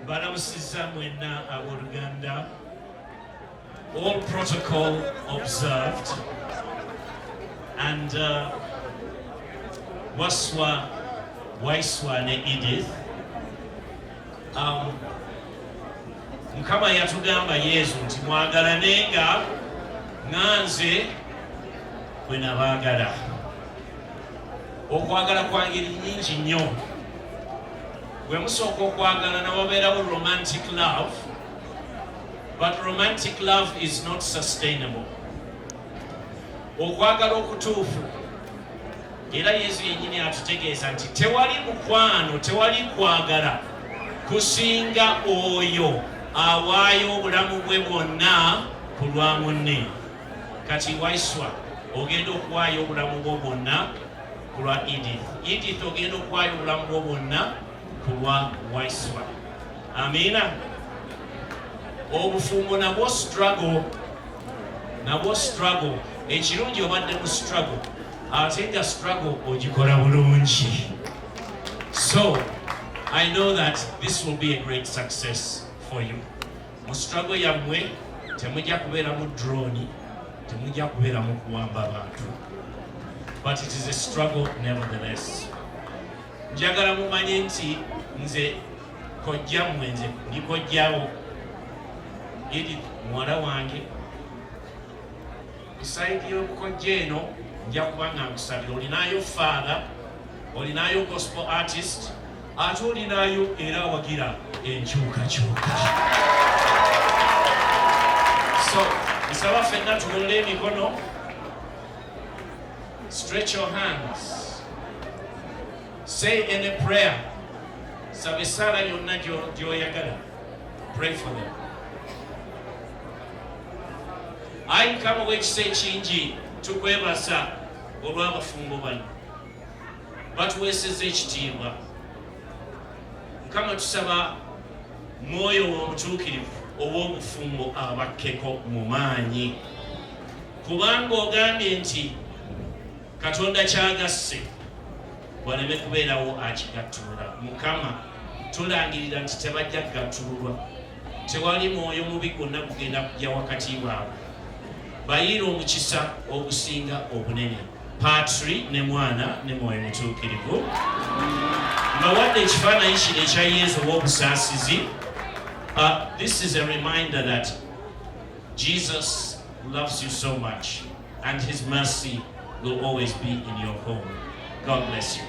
Balamusizza mwenna abooluganda. All protocol observed. And Waswa, Waiswa ne Edith. Mukama yatugamba Yesu nti mwagalanenga nganze bwe nabaagala. Okwagala kwa ngeri nnyingi nnyo. Bwe musooka okwagala nawabeerawo romantic love, but romantic love is not sustainable. Okwagala okutuufu, era Yesu yennyini atutegeeza nti tewali mukwano, tewali kwagala kusinga oyo awaayo obulamu bwe bwonna ku lwa munne. Kati Waiswa ogenda okuwaayo obulamu bwo bwonna ku lwa Edith. Edith ogenda okuwaayo obulamu bwo bwonna ku lwa Waiswa. Amiina. Obufumbo nabwo struggle. Nabwo struggle. Ekirungi obadde mu struggle, ate nga struggle ogikola bulungi. So I know that this will be a great success for you. Mu struggle yammwe temujja kubeera mu drone, temujja kubeera mu kuwamba abantu. But it is a struggle nevertheless. Njagala mumanye nti nze kojjammwe, nze ndi kojjawo. Edith muwala wange. Kusaidi y'obukojja eno nja kuba nga nkusabira. Olinayo father, olinayo gospel artist, ate olinayo era awagira enkyukakyuka. So nsaba ffenna tugolole emikono. Stretch your hands. Say any prayer. Saba essaala yonna gy'oyagala. Pray for them. Ayi Mukama w'ekisa ekingi tukwebaza olw'abafumbo bano. Batuweesezza ekitiibwa. Mukama tusaba mwoyo omutuukirivu ow'obufumbo abakkeko mu maanyi. Kubanga ogambye nti Katonda kyagasse waleme kubeerawo akigattulula. Mukama tulangirira nti tebajja kugattululwa. Tewali mwoyo mubi gwonna gugenda kujja wakati bwabwe. Bayiira omukisa ogusinga obunene. Patri ne mwana ne mwoyo mutuukirivu. Mbawadde ekifaananyi kino ekya Yesu ow'obusaasizi. This is a reminder that Jesus loves you so much and his mercy will always be in your home. God bless you.